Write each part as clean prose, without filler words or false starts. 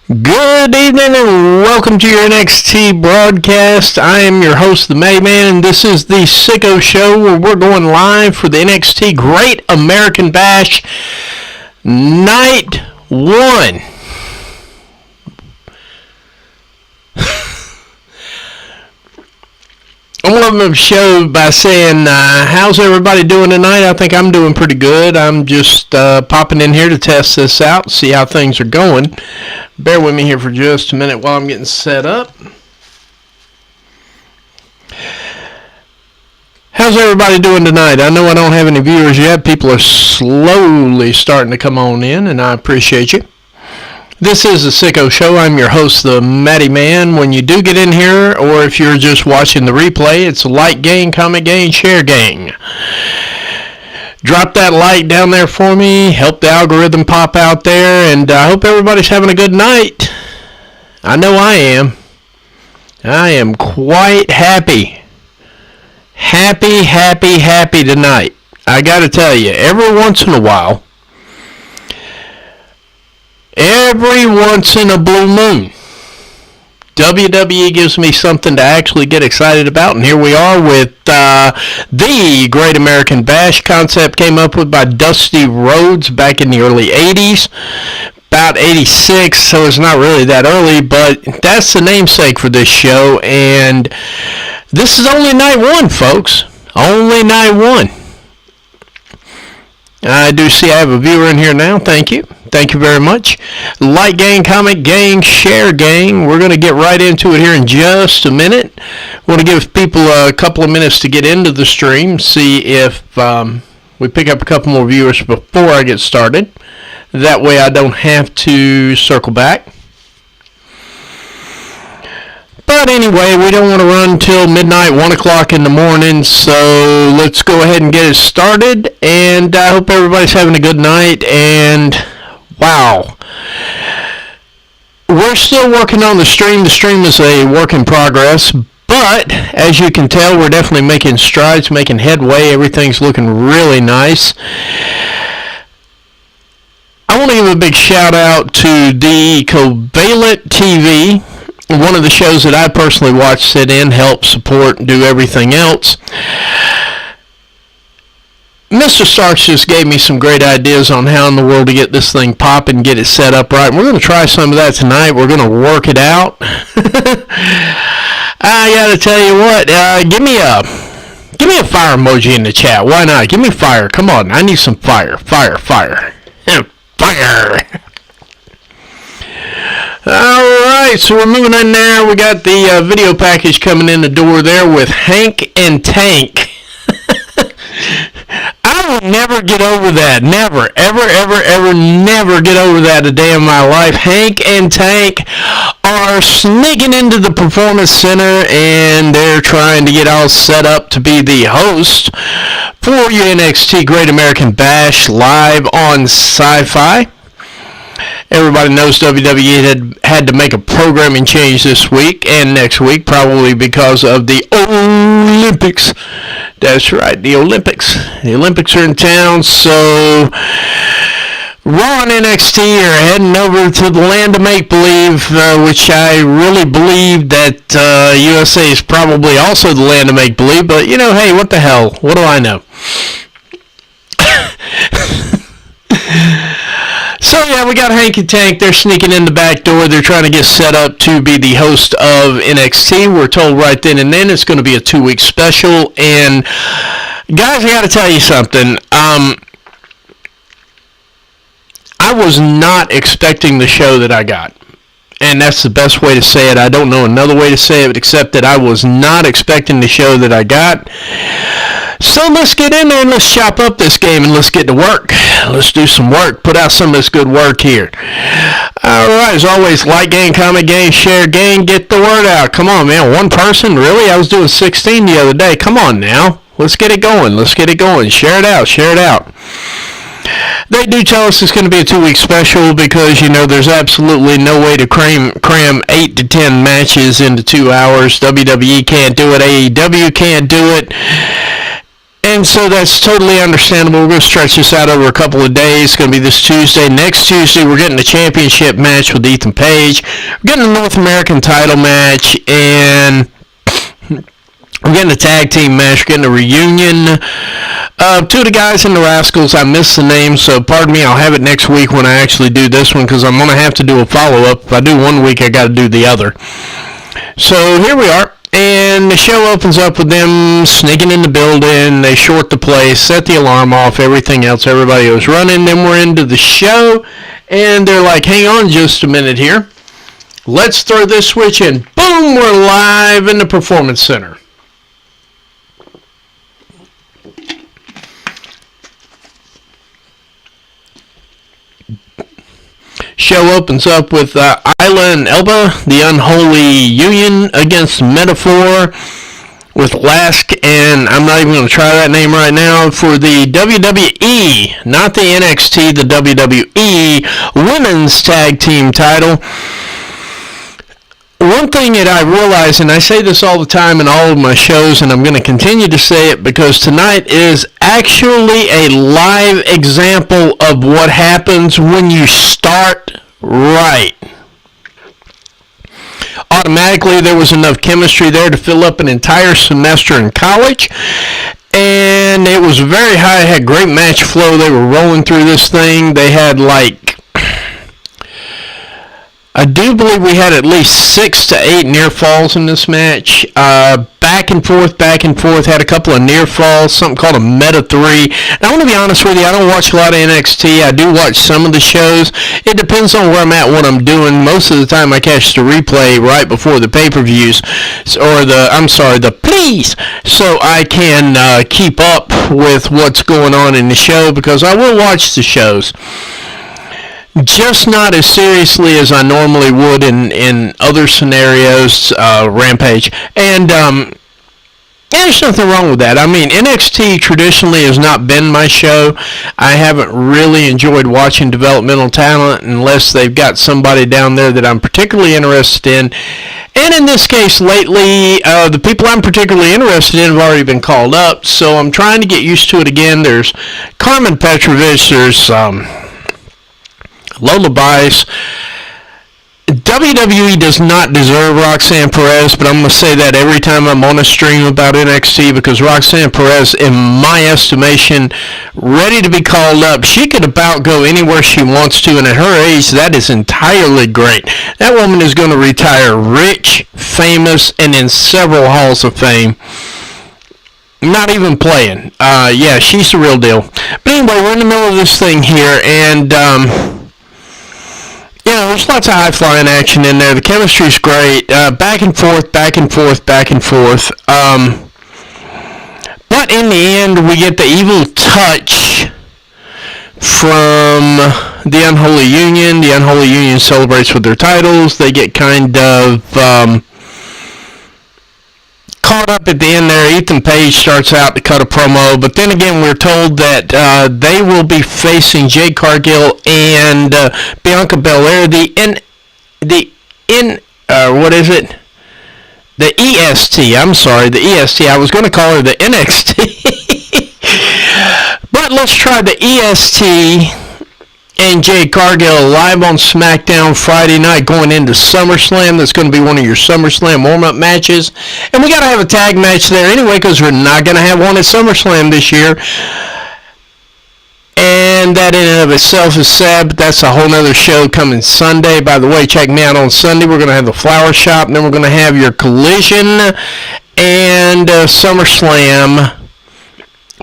Good evening and welcome to your NXT broadcast. I am your host, the Mayman, and this is the Sicko Show where we're going live for the NXT Great American Bash Night 1. I want to show by saying, how's everybody doing tonight? I think I'm doing pretty good. I'm just popping in here to test this out, see how things are going. Bear with me here for just a minute while I'm getting set up. How's everybody doing tonight? I know I don't have any viewers yet. People are slowly starting to come on in, and I appreciate you. This is the Sicko Show. I'm your host, the Matty Man. When you do get in here, or if you're just watching the replay, it's a like gang, comment gang, share gang. Drop that like down there for me. Help the algorithm pop out there, and I hope everybody's having a good night. I know I am. I am quite happy. Happy tonight. I gotta tell you, every once in a while, every once in a blue moon, WWE gives me something to actually get excited about, and here we are with the Great American Bash concept came up with by Dusty Rhodes back in the early 80s, about 86, so it's not really that early, but that's the namesake for this show, and this is only night one, folks. Only night one. I do see I have a viewer in here now. Thank you. Thank you very much. Like gang, comment gang, share gang. We're going to get right into it here in just a minute. I want to give people a couple of minutes to get into the stream, see if we pick up a couple more viewers before I get started. That way I don't have to circle back. But anyway, we don't want to run till midnight, 1 o'clock in the morning, so let's go ahead and get it started, and I hope everybody's having a good night, and wow. We're still working on the stream. The stream is a work in progress, but as you can tell, we're definitely making strides, making headway. Everything's looking really nice. I want to give a big shout out to the Covalent TV, one of the shows that I personally watch, sit in, help, support, do everything else. Mr. Starks just gave me some great ideas on how in the world to get this thing popping, get it set up right. We're going to try some of that tonight. We're going to work it out. I got to tell you what, give me a fire emoji in the chat. Why not? Give me fire. Come on. I need some fire. Fire. Fire. Alright, so we're moving in there. We got the video package coming in the door there with Hank and Tank. I will never get over that. Never, ever never get over that a day in my life. Hank and Tank are sneaking into the Performance Center, and they're trying to get all set up to be the host for your NXT Great American Bash live on Sci-Fi. Everybody knows WWE had to make a programming change this week and next week, probably because of the Olympics. That's right, the Olympics. The Olympics are in town, so Raw and NXT are heading over to the land of make-believe, which I really believe that USA is probably also the land of make-believe, but, you know, hey, what the hell? What do I know? So, yeah, we got Hank and Tank. They're sneaking in the back door. They're trying to get set up to be the host of NXT. We're told right then and then it's going to be a 2-week special. And, guys, I got to tell you something. I was not expecting the show that I got. And that's the best way to say it. I don't know another way to say it except that I was not expecting the show that I got. So let's get in there and let's chop up this game and let's get to work. Let's do some work. Put out some of this good work here. Alright, as always, like gang, comment gang, share gang, get the word out. Come on, man. One person? Really? I was doing 16 the other day. Come on now. Let's get it going. Let's get it going. Share it out. Share it out. They do tell us it's going to be a 2-week special because, you know, there's absolutely no way to cram 8 to 10 matches into 2 hours. WWE can't do it. AEW can't do it. And so that's totally understandable. We're going to stretch this out over a couple of days. It's going to be this Tuesday. Next Tuesday, we're getting a championship match with Ethan Page. We're getting a North American title match, and we're getting a tag team match. We're getting a reunion of two of the guys in the Rascals. I missed the name, so pardon me. I'll have it next week when I actually do this one, because I'm going to have to do a follow-up. If I do one week, I got to do the other. So here we are. And the show opens up with them sneaking in the building. They short the place, set the alarm off, everything else. Everybody was running. Then we're into the show, and they're like, hang on just a minute here. Let's throw this switch in. Boom, we're live in the Performance Center. Show opens up with Isla and Elba, the Unholy Union, against Metaphor with Lask, and I'm not even going to try that name right now, for the WWE, not the NXT, the WWE Women's Tag Team title. One thing that I realize, and I say this all the time in all of my shows, and I'm going to continue to say it because tonight is actually a live example of what happens when you start right. Automatically, there was enough chemistry there to fill up an entire semester in college, and it was very high. It had great match flow. They were rolling through this thing. They had I do believe we had at least 6 to 8 near falls in this match. Back and forth, had a couple of near falls, something called a Meta 3. And I want to be honest with you, I don't watch a lot of NXT. I do watch some of the shows. It depends on where I'm at, what I'm doing. Most of the time I catch the replay right before the pay-per-views, or the please, so I can keep up with what's going on in the show, because I will watch the shows. Just not as seriously as I normally would in other scenarios, Rampage. And there's nothing wrong with that. I mean, NXT traditionally has not been my show. I haven't really enjoyed watching developmental talent unless they've got somebody down there that I'm particularly interested in. And in this case, lately, the people I'm particularly interested in have already been called up, so I'm trying to get used to it again. There's Carmen Petrovich, there's Lola Bice. WWE does not deserve Roxanne Perez, but I'm going to say that every time I'm on a stream about NXT, because Roxanne Perez, in my estimation, ready to be called up. She could about go anywhere she wants to, and at her age, that is entirely great. That woman is going to retire rich, famous, and in several halls of fame. Not even playing. Yeah, she's the real deal. But anyway, we're in the middle of this thing here, and there's lots of high-flying action in there. The chemistry's great. Back and forth. But in the end, we get the evil touch from the Unholy Union. The Unholy Union celebrates with their titles. They get kind of caught up at the end there. Ethan Page starts out to cut a promo, but then again we're told that they will be facing Jade Cargill and Bianca Belair, the EST. I'm sorry, the EST. I was going to call her the NXT. But let's try the EST and Jade Cargill live on SmackDown Friday night going into SummerSlam. That's going to be one of your SummerSlam warm-up matches. And we got to have a tag match there anyway, because we're not going to have one at SummerSlam this year. And that in and of itself is sad, but that's a whole nother show coming Sunday. By the way, check me out on Sunday. We're going to have the Flower Shop, and then we're going to have your Collision and SummerSlam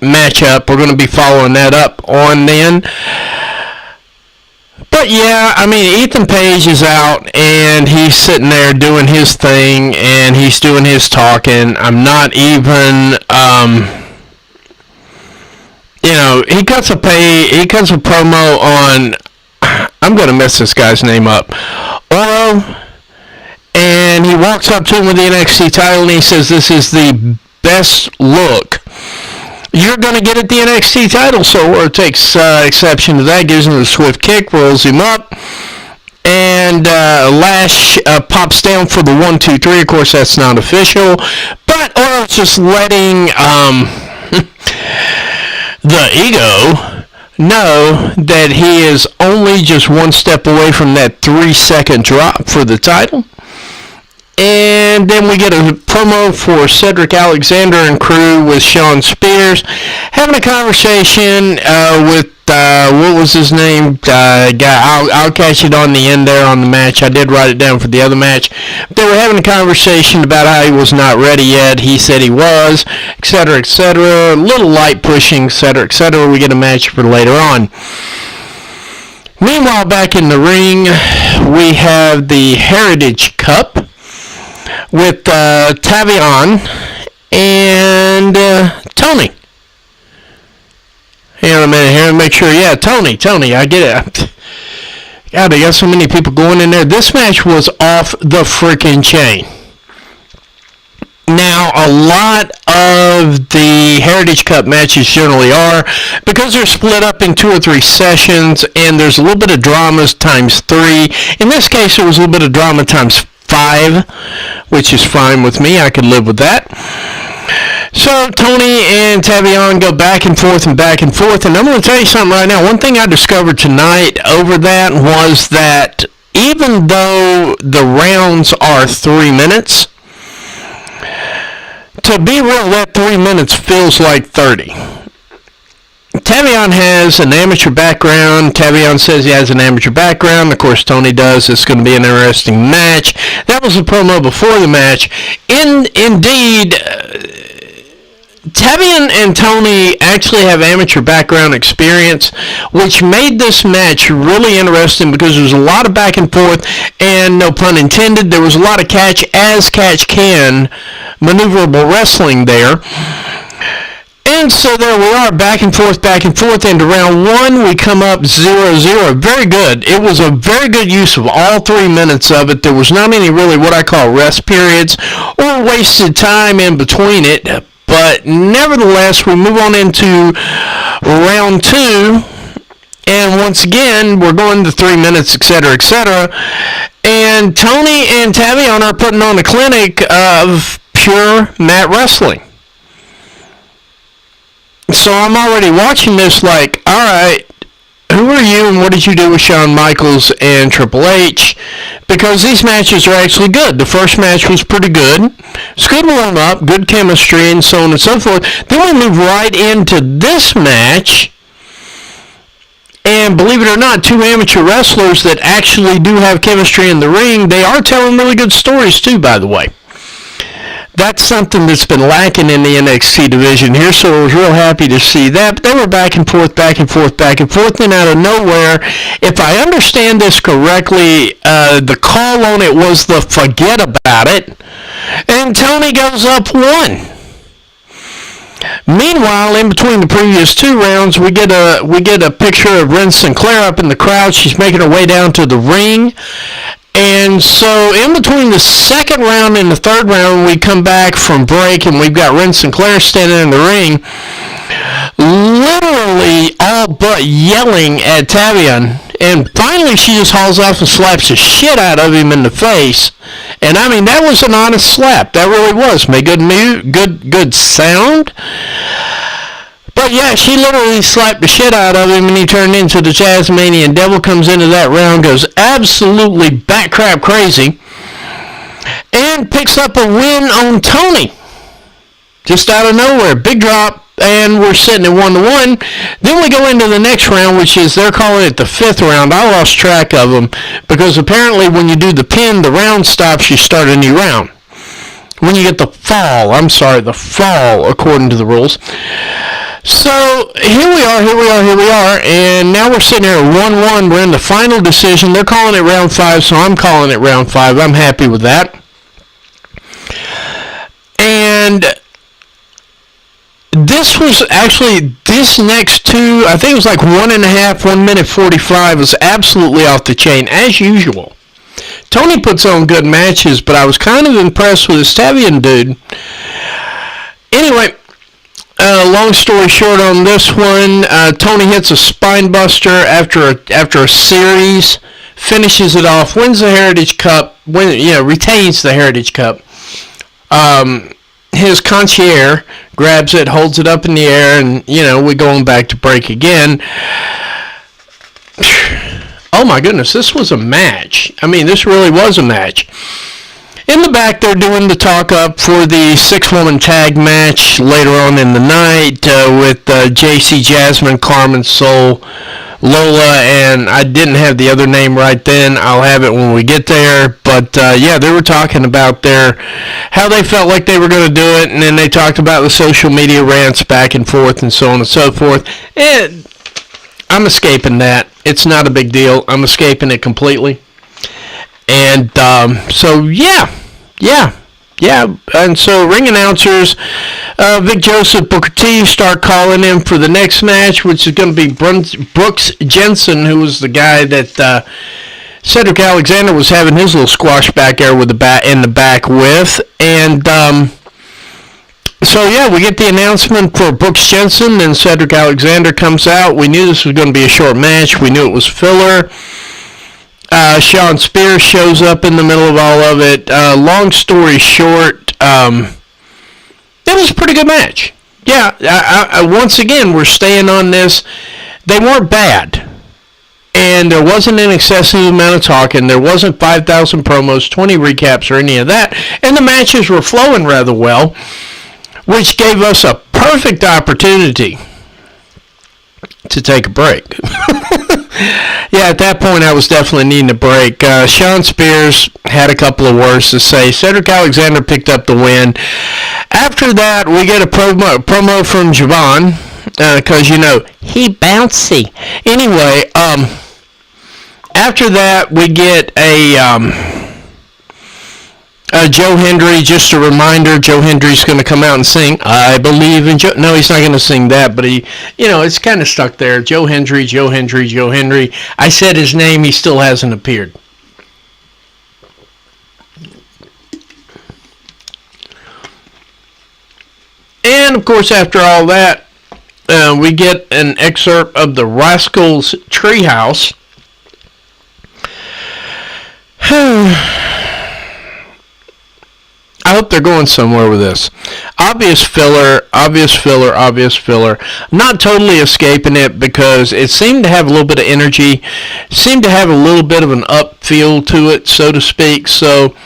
matchup. We're going to be following that up on then. But yeah, I mean, Ethan Page is out, and he's sitting there doing his thing, and he's doing his talking. I'm not even, he cuts a promo on, I'm going to mess this guy's name up, Oro, and he walks up to him with the NXT title, and he says, this is the best look you're going to get at the NXT title. So Oro takes exception to that, gives him a swift kick, rolls him up, and Lash pops down for the 1, 2, 3. Of course, that's not official, but Oro's just letting the ego know that he is only just one step away from that 3-second drop for the title. And then we get a promo for Cedric Alexander and crew with Shawn Spears having a conversation with what was his name? Guy. I'll catch it on the end there on the match. I did write it down for the other match. They were having a conversation about how he was not ready yet. He said he was, etc., etc. A little light pushing, etc., etc. We get a match for later on. Meanwhile, back in the ring, we have the Heritage Cup with Tavion and Tony. Hang on a minute here and make sure. Yeah, Tony, I get it. God, they got so many people going in there. This match was off the freaking chain. Now, a lot of the Heritage Cup matches generally are, because they're split up in 2 or 3 sessions, and there's a little bit of dramas times 3. In this case, it was a little bit of drama times 5, which is fine with me. I could live with that. So Tony and Tavion go back and forth, and I'm going to tell you something right now. One thing I discovered tonight over that was that even though the rounds are 3 minutes, to be real, that 3 minutes feels like 30. Tavion has an amateur background. Tavion says he has an amateur background. Of course, Tony does. It's going to be an interesting match. That was the promo before the match. Indeed, Tavion and Tony actually have amateur background experience, which made this match really interesting because there was a lot of back and forth, and no pun intended, there was a lot of catch as catch can maneuverable wrestling there. And so there we are, back and forth, into round 1, we come up 0-0. Very good. It was a very good use of all 3 minutes of it. There was not any really what I call rest periods or wasted time in between it. But nevertheless, we move on into round 2. And once again, we're going to 3 minutes, etc., etc. And Tony and Tavion are putting on a clinic of pure mat wrestling. So I'm already watching this like, all right, who are you and what did you do with Shawn Michaels and Triple H? Because these matches are actually good. The first match was pretty good. It's good warm-up, good chemistry, and so on and so forth. Then we move right into this match. And believe it or not, 2 amateur wrestlers that actually do have chemistry in the ring. They are telling really good stories too, by the way. That's something that's been lacking in the NXT division here, so I was real happy to see that. But they were back and forth, and out of nowhere, if I understand this correctly, the call on it was the forget about it, and Tony goes up 1. Meanwhile, in between the previous 2 rounds, we get a picture of Ren Sinclair up in the crowd. She's making her way down to the ring. And so in between the second round and the third round, we come back from break, and we've got Ren Sinclair standing in the ring, literally all but yelling at Tavion. And finally, she just hauls off and slaps the shit out of him in the face. And I mean, that was an honest slap. That really was. Made good sound. But yeah, she literally slapped the shit out of him, and he turned into the Tasmanian Devil, comes into that round, goes absolutely bat-crap crazy, and picks up a win on Tony. Just out of nowhere. Big drop, and we're sitting at 1-1. Then we go into the next round, which is, they're calling it the 5th round. I lost track of them, because apparently when you do the pin, the round stops, you start a new round. When you get the fall, according to the rules. So, here we are, and now we're sitting here at 1-1. We're in the final decision. They're calling it round 5, so I'm calling it round 5. I'm happy with that. And this was actually, this next 2, I think it was like 1.5, 1 minute 45, was absolutely off the chain, as usual. Tony puts on good matches, but I was kind of impressed with this Tavion dude. Anyway, long story short on this one, Tony hits a spine buster after a series, finishes it off, wins the Heritage Cup, retains the Heritage Cup. his concierge grabs it, holds it up in the air, and, we're going back to break again. Oh my goodness, this was a match. I mean, this really was a match. In the back, they're doing the talk-up for the 6-woman tag match later on in the night with JC, Jasmine, Carmen, Soul, Lola, and I didn't have the other name right then. I'll have it when we get there. But, they were talking about how they felt like they were going to do it, and then they talked about the social media rants back and forth and so on and so forth. And I'm escaping that. It's not a big deal. I'm escaping it completely. And and so ring announcers, Vic Joseph, Booker T start calling in for the next match, which is going to be Brooks Jensen, who was the guy that Cedric Alexander was having his little squash back there with in the back with. And we get the announcement for Brooks Jensen, and Cedric Alexander comes out. We knew this was going to be a short match. We knew it was filler. Sean Spears shows up in the middle of all of it. Long story short, it was a pretty good match. Yeah, once again, we're staying on this. They weren't bad. And there wasn't an excessive amount of talking. There wasn't 5,000 promos, 20 recaps, or any of that. And the matches were flowing rather well, which gave us a perfect opportunity to take a break. Yeah, at that point, I was definitely needing a break. Sean Spears had a couple of words to say. Cedric Alexander picked up the win. After that, we get a promo from Javon, because, he bouncy. Anyway, after that, we get Joe Hendry. Just a reminder, Joe Hendry's going to come out and sing I Believe in Joe. No, he's not going to sing that, but he, it's kind of stuck there. Joe Hendry. I said his name, he still hasn't appeared. And, of course, after all that, we get an excerpt of the Rascals Treehouse. I hope they're going somewhere with this. Obvious filler. Not totally escaping it because it seemed to have a little bit of energy, seemed to have a little bit of an up feel to it, so to speak. So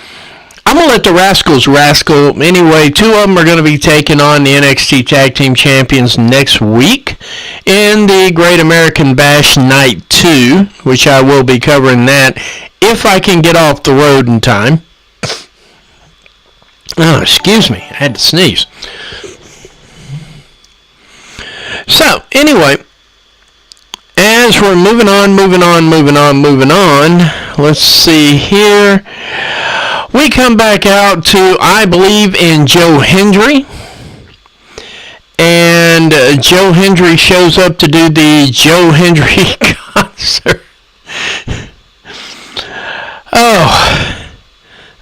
I'm going to let the Rascals rascal. Anyway, 2 of them are going to be taking on the NXT Tag Team Champions next week in the Great American Bash Night 2, which I will be covering that if I can get off the road in time. Oh, excuse me. I had to sneeze. So, anyway, as we're moving on, let's see here. We come back out to I Believe in Joe Hendry. And Joe Hendry shows up to do the Joe Hendry concert. Oh.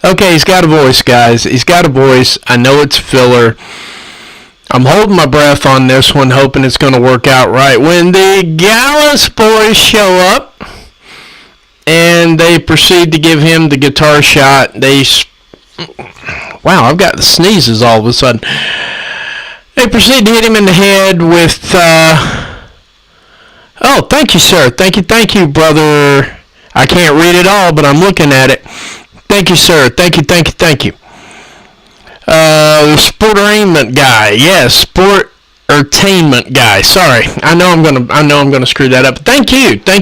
Okay, he's got a voice, guys. He's got a voice. I know it's filler. I'm holding my breath on this one, hoping it's going to work out right. When the Gallus boys show up, and they proceed to give him the guitar shot, wow, I've got the sneezes all of a sudden. They proceed to hit him in the head with, oh, thank you, sir. Thank you, brother. I can't read it all, but I'm looking at it. Thank you, sir. Thank you. The sportainment guy. Yes, sportainment guy. Sorry, I know I'm gonna screw that up. Thank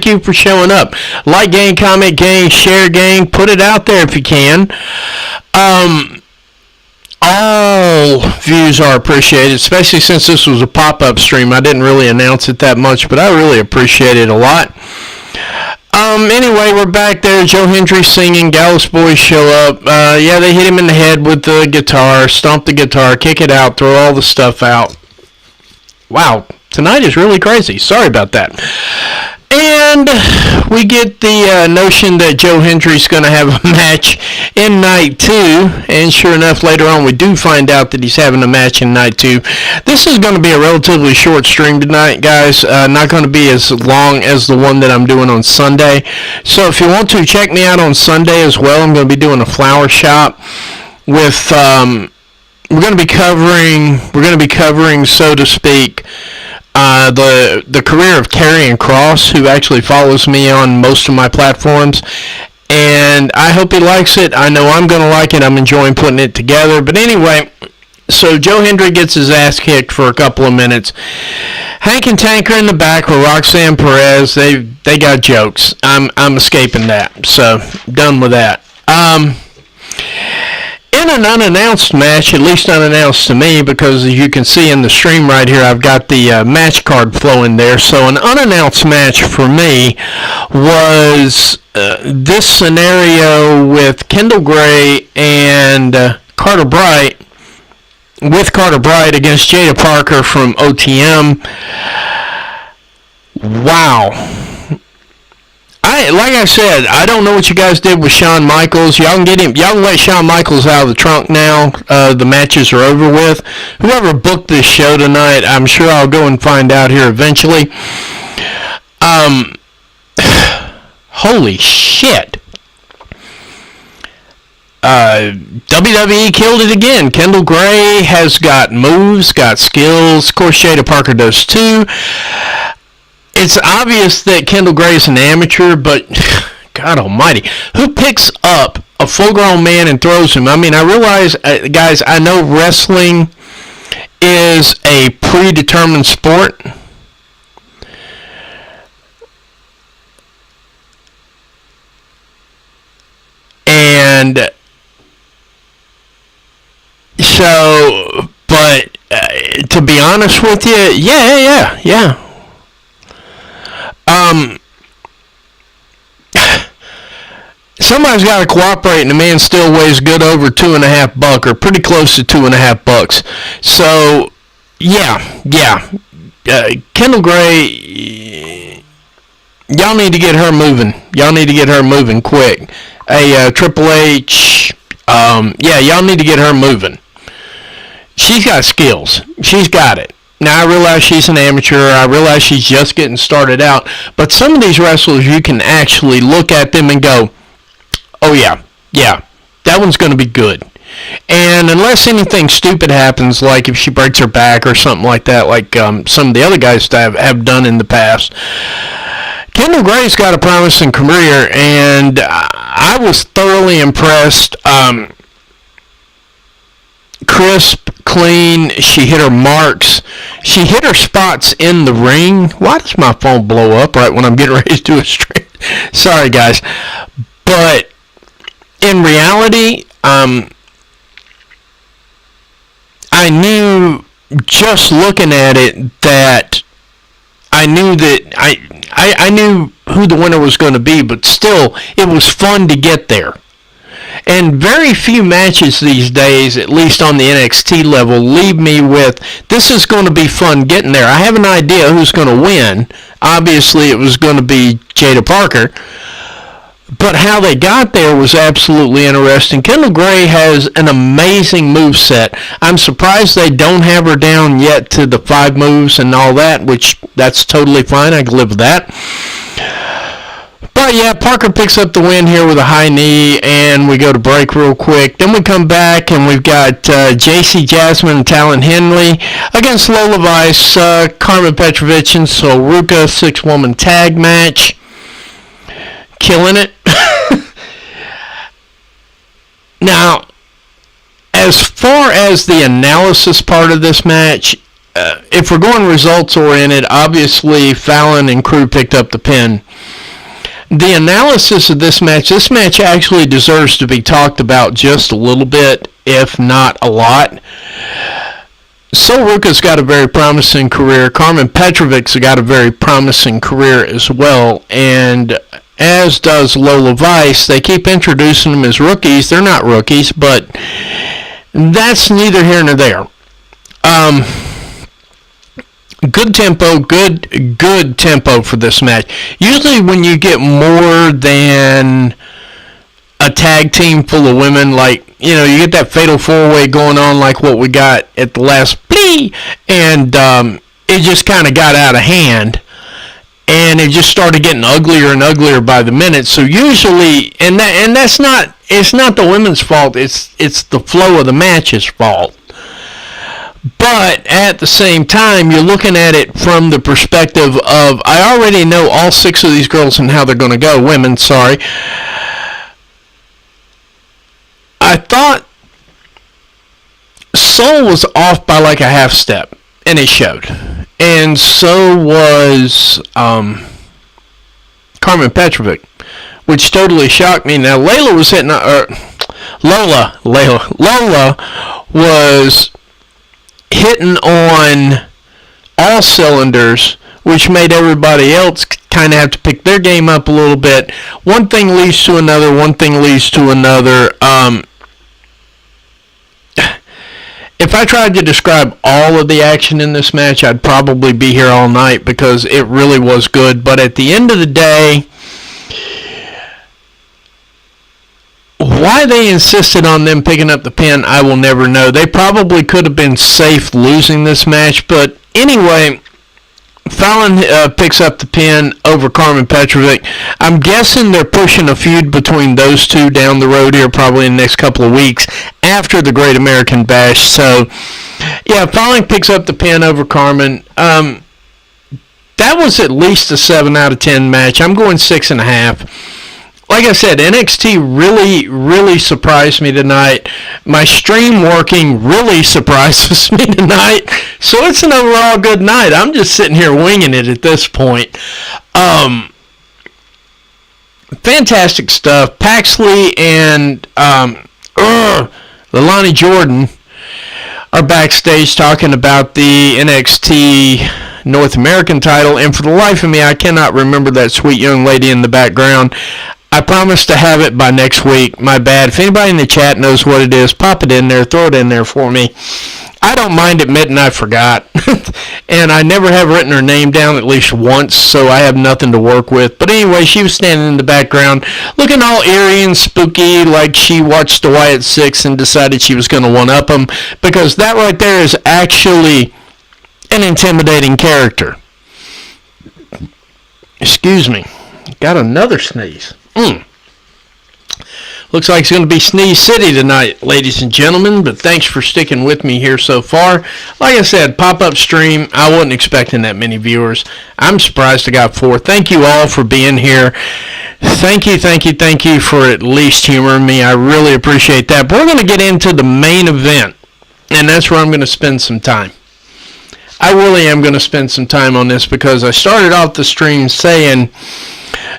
you for showing up. Like gang, comment gang, share gang. Put it out there if you can. All views are appreciated, especially since this was a pop-up stream. I didn't really announce it that much, but I really appreciate it a lot. Anyway, we're back there. Joe Hendry singing. Gallus boys show up. They hit him in the head with the guitar, stomp the guitar, kick it out, throw all the stuff out. Wow, tonight is really crazy. Sorry about that. And we get the notion that Joe Hendry's going to have a match in Night 2. And sure enough, later on, we do find out that he's having a match in Night 2. This is going to be a relatively short stream tonight, guys. Not going to be as long as the one that I'm doing on Sunday. So if you want to, check me out on Sunday as well. I'm going to be doing a flower shop with we're going to be covering, so to speak, the career of Karrion Kross, who actually follows me on most of my platforms, and I hope he likes it. I know I'm going to like it. I'm enjoying putting it together. But anyway, so Joe Hendry gets his ass kicked for a couple of minutes. Hank and Tank are in the back with Roxanne Perez. They got jokes. I'm escaping that. So done with that. In an unannounced match, at least unannounced to me, because as you can see in the stream right here, I've got the match card flowing there. So an unannounced match for me was this scenario with Kendall Gray and Carter Bright, with Carter Bright against Jada Parker from OTM. Wow. Like I said, I don't know what you guys did with Shawn Michaels. Y'all can let Shawn Michaels out of the trunk now. The matches are over with. Whoever booked this show tonight, I'm sure I'll go and find out here eventually. Holy shit. WWE killed it again. Kendall Gray has got moves, got skills. Of course, Jada Parker does too. It's obvious that Kendall Gray is an amateur, but God almighty, who picks up a full-grown man and throws him? I mean, I realize, guys, I know wrestling is a predetermined sport. And so, but to be honest with you, yeah. Somebody's got to cooperate, and the man still weighs good over $2.5 or pretty close to $2.5. So, yeah. Kendall Gray, y'all need to get her moving. Y'all need to get her moving quick. Hey, Triple H, y'all need to get her moving. She's got skills. She's got it. Now, I realize she's an amateur. I realize she's just getting started out. But some of these wrestlers, you can actually look at them and go, oh, yeah, that one's going to be good. And unless anything stupid happens, like if she breaks her back or something like that, like some of the other guys have done in the past, Kendall Gray's got a promising career, and I was thoroughly impressed. Crisp, clean, she hit her marks. She hit her spots in the ring. Why does my phone blow up right when I'm getting ready to do a stream? Sorry, guys. But in reality, I knew just looking at it that I knew who the winner was going to be, but still, it was fun to get there. And very few matches these days, at least on the NXT level, leave me with, this is going to be fun getting there. I have an idea who's going to win. Obviously, it was going to be Jada Parker. But how they got there was absolutely interesting. Kendall Gray has an amazing moveset. I'm surprised they don't have her down yet to the 5 moves and all that, which that's totally fine. I can live with that. But yeah, Parker picks up the win here with a high knee, and we go to break real quick. Then we come back, and we've got JC Jasmine and Talon Henley against Lola Vice, Carmen Petrovich, and Soruka, 6-woman tag match. Killing it. Now, as far as the analysis part of this match, if we're going results-oriented, obviously Fallon and crew picked up the pin. The analysis of this match actually deserves to be talked about just a little bit, if not a lot. Soruka's got a very promising career. Carmen Petrovic's got a very promising career as well, and as does Lola Vice. They keep introducing them as rookies. They're not rookies, but that's neither here nor there. Good tempo, good tempo for this match. Usually when you get more than a tag team full of women, like, you know, you get that fatal 4-way going on like what we got at the last plea, and it just kind of got out of hand, and it just started getting uglier and uglier by the minute. So usually, it's not the women's fault, it's the flow of the match's fault. But at the same time, you're looking at it from the perspective of, I already know all 6 of these girls and how they're going to go. Women, sorry. I thought Soul was off by like a half step, and it showed. And so was Carmen Petrovic, which totally shocked me. Now, Lola was hitting on all cylinders, which made everybody else kind of have to pick their game up a little bit. One thing leads to another. If I tried to describe all of the action in this match, I'd probably be here all night because it really was good. But at the end of the day, why they insisted on them picking up the pin, I will never know. They probably could have been safe losing this match. But anyway, Fallon picks up the pin over Carmen Petrovic. I'm guessing they're pushing a feud between those two down the road here probably in the next couple of weeks after the Great American Bash. So, yeah, Fallon picks up the pin over Carmen. That was at least a 7 out of 10 match. I'm going 6.5. Like I said, NXT really surprised me tonight. My stream working really surprises me tonight. So it's an overall good night. I'm just sitting here winging it at this point. Fantastic stuff. Paxley and Lilani Jordan are backstage talking about the NXT North American title. And for the life of me, I cannot remember that sweet young lady in the background. I promise to have it by next week. My bad. If anybody in the chat knows what it is, pop it in there. Throw it in there for me. I don't mind admitting I forgot. And I never have written her name down at least once, so I have nothing to work with. But anyway, she was standing in the background looking all eerie and spooky like she watched the Wyatt Six and decided she was going to one-up them, because that right there is actually an intimidating character. Excuse me. Got another sneeze. Looks like it's going to be Sneeze City tonight, ladies and gentlemen, but thanks for sticking with me here so far. Like I said, pop-up stream, I wasn't expecting that many viewers. I'm surprised I got 4. Thank you all for being here. Thank you for at least humoring me. I really appreciate that. But we're going to get into the main event, and that's where I'm going to spend some time. I really am going to spend some time on this because I started off the stream saying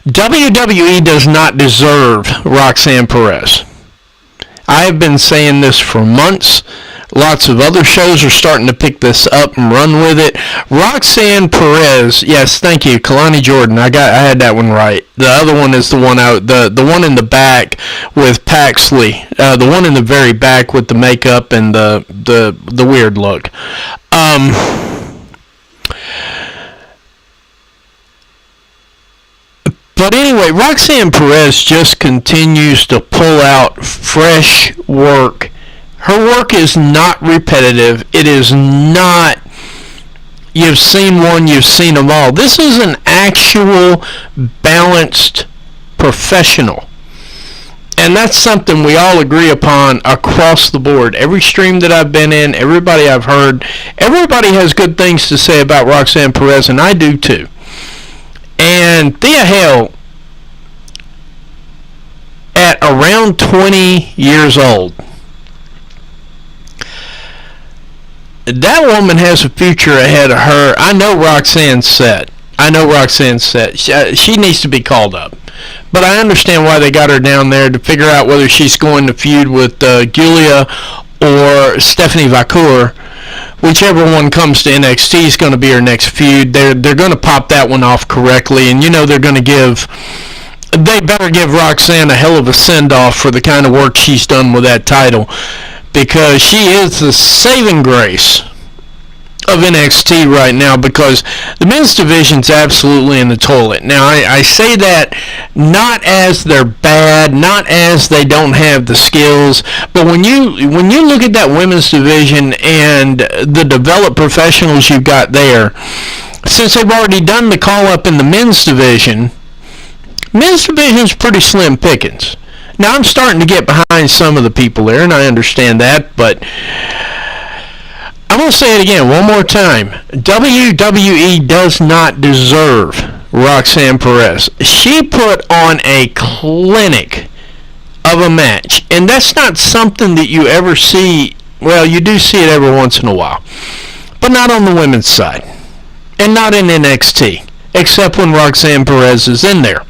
WWE does not deserve Roxanne Perez. I have been saying this for months. Lots of other shows are starting to pick this up and run with it. Roxanne Perez, yes, thank you, Kalani Jordan. I had that one right. The other one is the one out, the one in the back with Paxley. The one in the very back with the makeup and the weird look. But anyway, Roxanne Perez just continues to pull out fresh work. Her work is not repetitive. It is not, you've seen one, you've seen them all. This is an actual balanced professional. And that's something we all agree upon across the board. Every stream that I've been in, everybody I've heard, everybody has good things to say about Roxanne Perez, and I do too. And Thea Hale, at around 20 years old, that woman has a future ahead of her. I know Roxanne's set. She needs to be called up. But I understand why they got her down there, to figure out whether she's going to feud with Giulia or Stephanie Vacour. Whichever one comes to NXT is going to be her next feud. They're going to pop that one off correctly, and they better give Roxanne a hell of a send-off for the kind of work she's done with that title, because she is the saving grace of NXT right now, because the men's division's absolutely in the toilet. Now, I say that not as they're bad, not as they don't have the skills, but when you look at that women's division and the developed professionals you've got there, since they've already done the call-up in the men's division's pretty slim pickings. Now, I'm starting to get behind some of the people there, and I understand that, but I I'm going to say it again one more time. WWE does not deserve Roxanne Perez. She put on a clinic of a match, and that's not something that you ever see. Well, you do see it every once in a while, but not on the women's side, and not in NXT, except when Roxanne Perez is in there.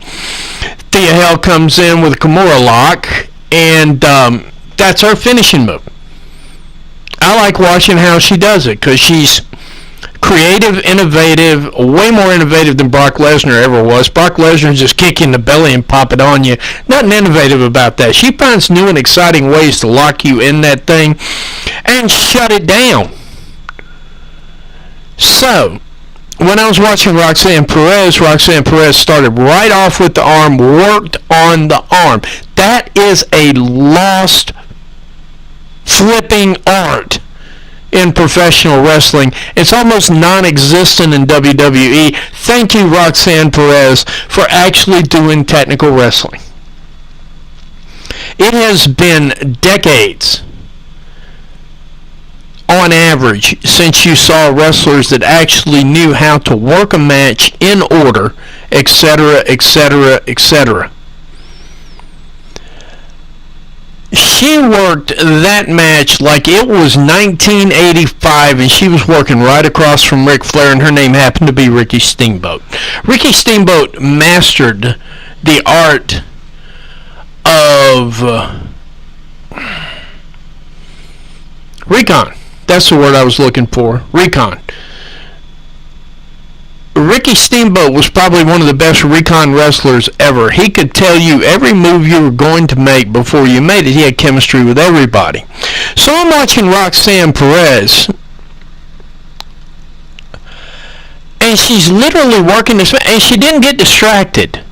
Thea Hale comes in with a Kimura lock, and that's her finishing move. I like watching how she does it because she's creative, innovative, way more innovative than Brock Lesnar ever was. Brock Lesnar just kick you in the belly and pop it on you. Nothing innovative about that. She finds new and exciting ways to lock you in that thing and shut it down. So, when I was watching Roxanne Perez started right off with the arm, worked on the arm. That is a lost flipping art in professional wrestling. It's almost non-existent in WWE. Thank you, Roxanne Perez, for actually doing technical wrestling. It has been decades, on average, since you saw wrestlers that actually knew how to work a match in order, etc., etc., etc. She worked that match like it was 1985, and she was working right across from Ric Flair, and her name happened to be Ricky Steamboat. Ricky Steamboat mastered the art of recon. That's the word I was looking for. Recon. Ricky Steamboat was probably one of the best recon wrestlers ever. He could tell you every move you were going to make before you made it. He had chemistry with everybody. So I'm watching Roxanne Perez, and she's literally working this, and she didn't get distracted.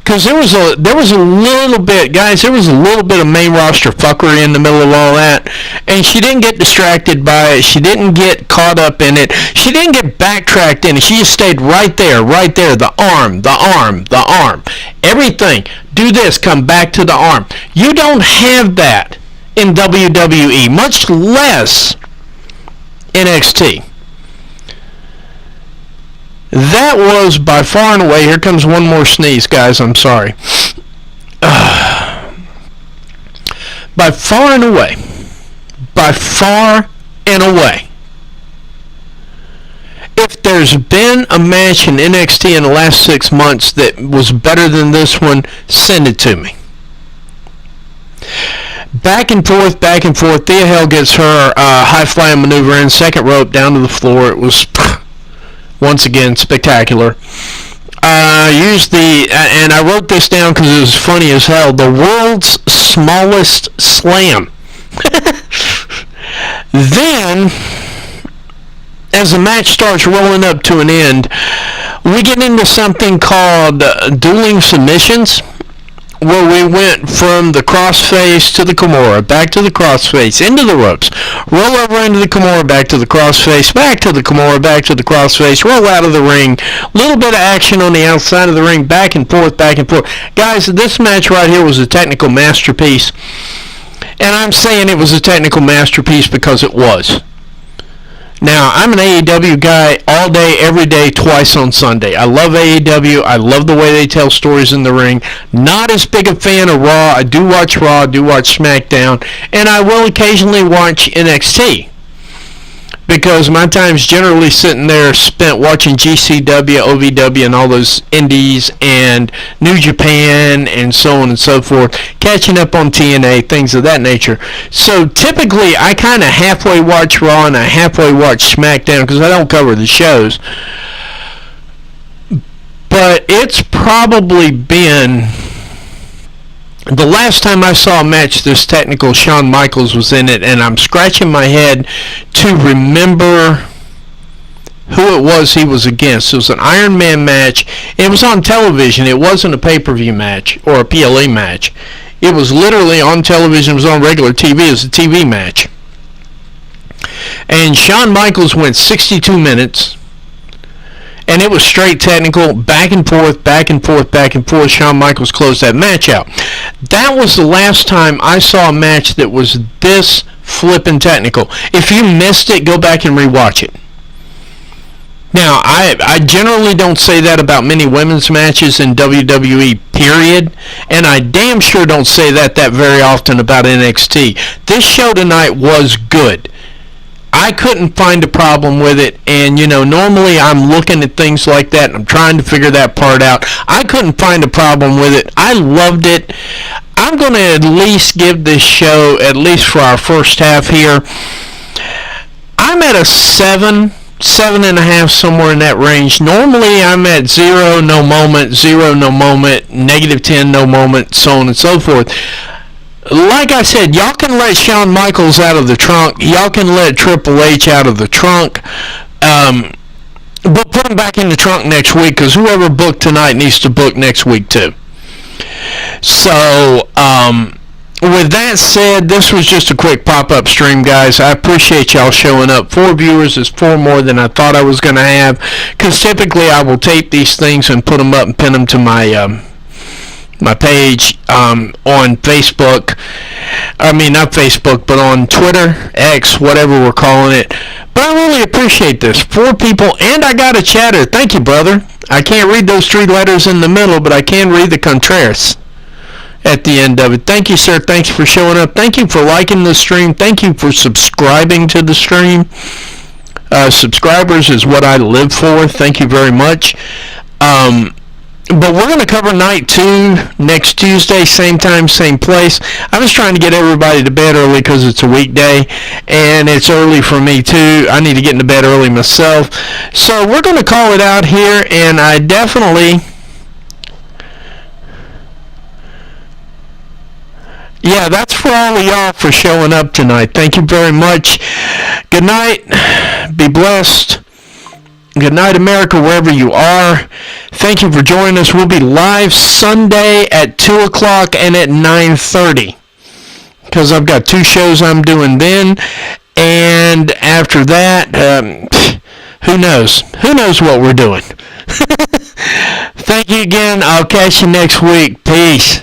Because there was a little bit, guys, there was a little bit of main roster fuckery in the middle of all that, and she didn't get distracted by it. She didn't get caught up in it. She didn't get backtracked in it. She just stayed right there, the arm. Everything. Do this, come back to the arm. You don't have that in WWE, much less NXT. That was by far and away, here comes one more sneeze, guys, I'm sorry. By far and away, if there's been a match in NXT in the last 6 months that was better than this one, send it to me. Back and forth. Thea Hale gets her high-flying maneuver in, second rope down to the floor. It was... once again, spectacular. And I wrote this down because it was funny as hell, the world's smallest slam. Then, as the match starts rolling up to an end, we get into something called dueling submissions, where we went from the crossface to the Kimura, back to the crossface, into the ropes, roll over into the Kimura, back to the crossface, back to the Kimura, back to the crossface, roll out of the ring, little bit of action on the outside of the ring, back and forth. Guys, this match right here was a technical masterpiece, and I'm saying it was a technical masterpiece because it was. Now, I'm an AEW guy all day, every day, twice on Sunday. I love AEW. I love the way they tell stories in the ring. Not as big a fan of Raw. I do watch Raw, do watch SmackDown, and I will occasionally watch NXT. Because my time's generally sitting there spent watching GCW, OVW, and all those indies, and New Japan, and so on and so forth, catching up on TNA, things of that nature. So typically, I kind of halfway watch Raw and I halfway watch SmackDown because I don't cover the shows. But it's probably been... the last time I saw a match this technical, Shawn Michaels was in it, and I'm scratching my head to remember who it was he was against. It was an Iron Man match. It was on television. It wasn't a pay-per-view match or a PLE match. It was literally on television. It was on regular TV. It was a TV match. And Shawn Michaels went 62 minutes. And it was straight technical, back and forth. Shawn Michaels closed that match out. That was the last time I saw a match that was this flippin' technical. If you missed it, go back and rewatch it. Now, I generally don't say that about many women's matches in WWE, period, and I damn sure don't say that very often about NXT. This show tonight was good. I couldn't find a problem with it, and, normally I'm looking at things like that, and I'm trying to figure that part out. I couldn't find a problem with it. I loved it. I'm going to at least give this show, at least for our first half here, I'm at a 7.5, somewhere in that range. Normally I'm at 0, no moment, -10, no moment, so on and so forth. Like I said, y'all can let Shawn Michaels out of the trunk. Y'all can let Triple H out of the trunk. But put him back in the trunk next week, because whoever booked tonight needs to book next week too. So, with that said, this was just a quick pop-up stream, guys. I appreciate y'all showing up. 4 viewers is 4 more than I thought I was going to have, because typically I will tape these things and put them up and pin them to my my page on Facebook. I mean, not Facebook, but on Twitter, X, whatever we're calling it. But I really appreciate this. 4 people, and I got a chatter. Thank you, brother. I can't read those 3 letters in the middle, but I can read the Contreras at the end of it. Thank you, sir. Thanks for showing up. Thank you for liking the stream. Thank you for subscribing to the stream. Subscribers is what I live for. Thank you very much. But we're going to cover night 2 next Tuesday, same time, same place. I was trying to get everybody to bed early because it's a weekday, and it's early for me too. I need to get into bed early myself. So we're going to call it out here, and I definitely... Yeah, that's for all of y'all for showing up tonight. Thank you very much. Good night. Be blessed. Good night, America, wherever you are. Thank you for joining us. We'll be live Sunday at 2 o'clock and at 9:30, because I've got 2 shows I'm doing then. And after that, who knows? Who knows what we're doing? Thank you again. I'll catch you next week. Peace.